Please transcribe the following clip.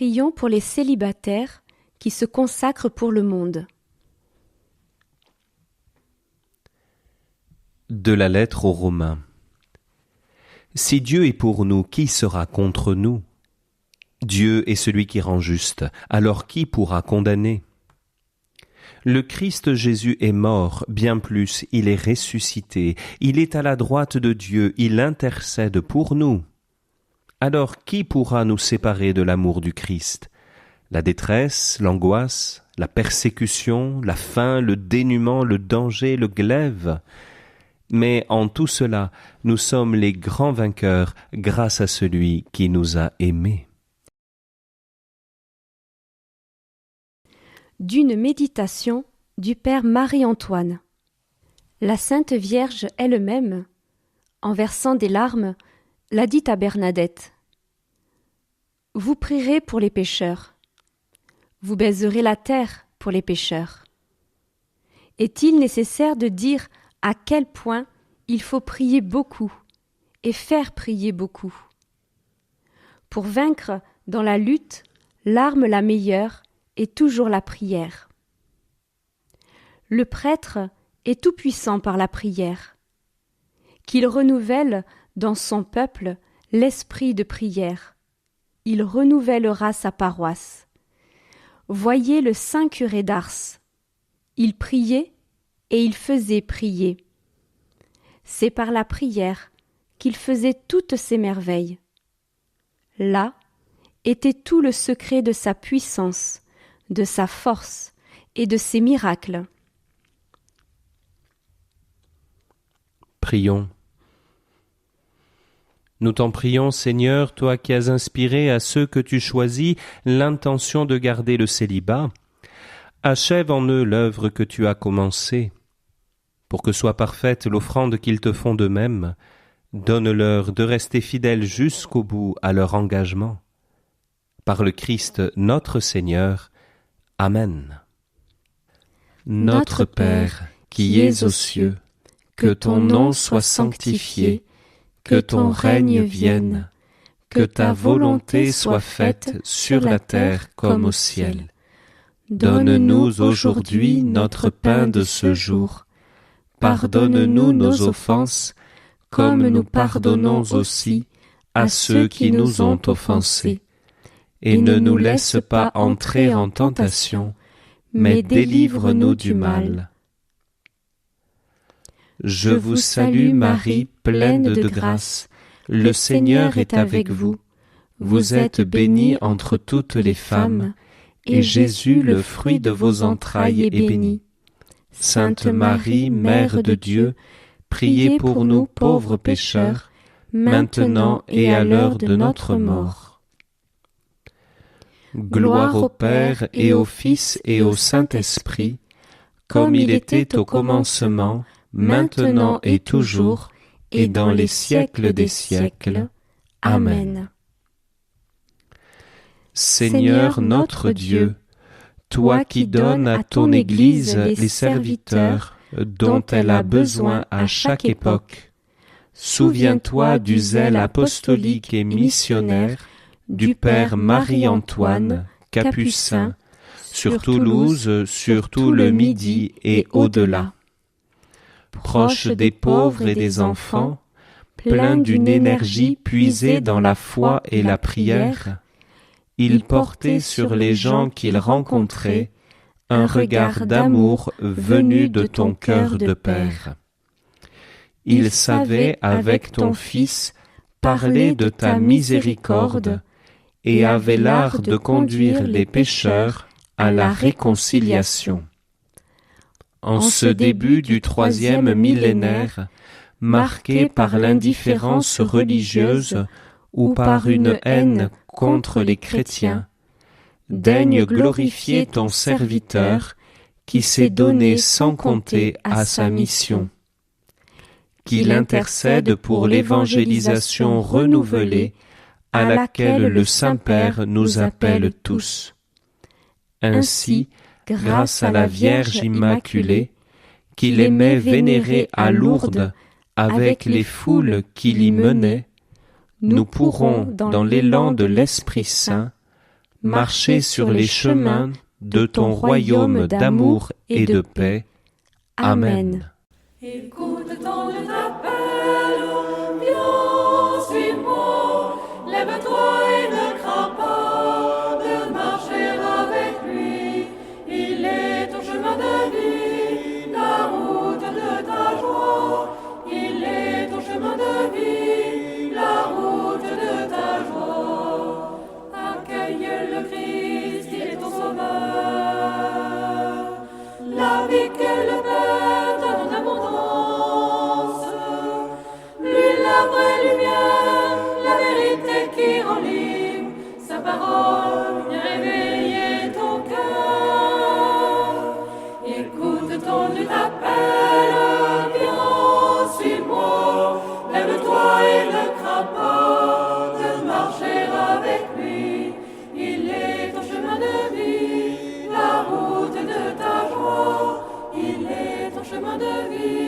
Prions pour les célibataires qui se consacrent pour le monde. De la lettre aux Romains. Si Dieu est pour nous, qui sera contre nous? Dieu est celui qui rend juste, alors qui pourra condamner? Le Christ Jésus est mort, bien plus, il est ressuscité, il est à la droite de Dieu, il intercède pour nous. Alors qui pourra nous séparer de l'amour du Christ? La détresse, l'angoisse, la persécution, la faim, le dénuement, le danger, le glaive. Mais en tout cela, nous sommes les grands vainqueurs grâce à celui qui nous a aimés. D'une méditation du Père Marie-Antoine. La Sainte Vierge elle-même, en versant des larmes, l'a dit à Bernadette. Vous prierez pour les pécheurs. Vous baiserez la terre pour les pécheurs. Est-il nécessaire de dire à quel point il faut prier beaucoup et faire prier beaucoup? Pour vaincre dans la lutte, l'arme la meilleure est toujours la prière. Le prêtre est tout-puissant par la prière. Qu'il renouvelle dans son peuple l'esprit de prière. Il renouvellera sa paroisse. Voyez le saint curé d'Ars. Il priait et il faisait prier. C'est par la prière qu'il faisait toutes ces merveilles. Là était tout le secret de sa puissance, de sa force et de ses miracles. Prions. Nous t'en prions, Seigneur, toi qui as inspiré à ceux que tu choisis l'intention de garder le célibat. Achève en eux l'œuvre que tu as commencée. Pour que soit parfaite l'offrande qu'ils te font d'eux-mêmes, donne-leur de rester fidèles jusqu'au bout à leur engagement. Par le Christ notre Seigneur. Amen. Notre Père, qui es aux cieux, que ton nom soit sanctifié, que ton règne vienne, que ta volonté soit faite sur la terre comme au ciel. Donne-nous aujourd'hui notre pain de ce jour. Pardonne-nous nos offenses, comme nous pardonnons aussi à ceux qui nous ont offensés. Et ne nous laisse pas entrer en tentation, mais délivre-nous du mal. Je vous salue Marie, pleine de grâce. Le Seigneur est avec vous. Vous êtes bénie entre toutes les femmes, et Jésus, le fruit de vos entrailles, est béni. Sainte Marie, Mère de Dieu, priez pour nous pauvres pécheurs, maintenant et à l'heure de notre mort. Gloire au Père et au Fils et au Saint-Esprit, comme il était au commencement, maintenant et toujours, et dans les siècles des siècles. Amen. Seigneur notre Dieu, toi qui donnes à ton Église les serviteurs dont elle a besoin à chaque époque, souviens-toi du zèle apostolique et missionnaire du Père Marie-Antoine, capucin, sur Toulouse, sur tout le Midi et au-delà. Proche des pauvres et des enfants, plein d'une énergie puisée dans la foi et la prière, il portait sur les gens qu'il rencontrait un regard d'amour venu de ton cœur de Père. Il savait avec ton Fils parler de ta miséricorde et avait l'art de conduire les pécheurs à la réconciliation. En ce début du 3e millénaire, marqué par l'indifférence religieuse ou par une haine contre les chrétiens, daigne glorifier ton serviteur qui s'est donné sans compter à sa mission. Qu'il intercède pour l'évangélisation renouvelée à laquelle le Saint-Père nous appelle tous. Ainsi, grâce à la Vierge Immaculée, qu'il aimait vénérer à Lourdes avec les foules qu'il y menait, nous pourrons, dans l'élan de l'Esprit Saint, marcher sur les chemins de ton royaume d'amour et de paix. Amen. Écoute ton appel, viens, suis-moi, lève-toi et ne crains pas de marcher avec lui. Il est ton chemin de vie, la route de ta joie. Il est ton chemin de vie, la route de ta joie. Accueille le Christ, il est ton sauveur. La vie que le Père donne en abondance, lui la vraie lumière, la vérité qui rend libre, sa parole vient réveiller ton cœur. Écoute ton Dieu t'appelle, viens, suis-moi, lève-toi et ne crains pas de marcher avec lui. Il est ton chemin de vie, la route de ta joie. Il est ton chemin de vie.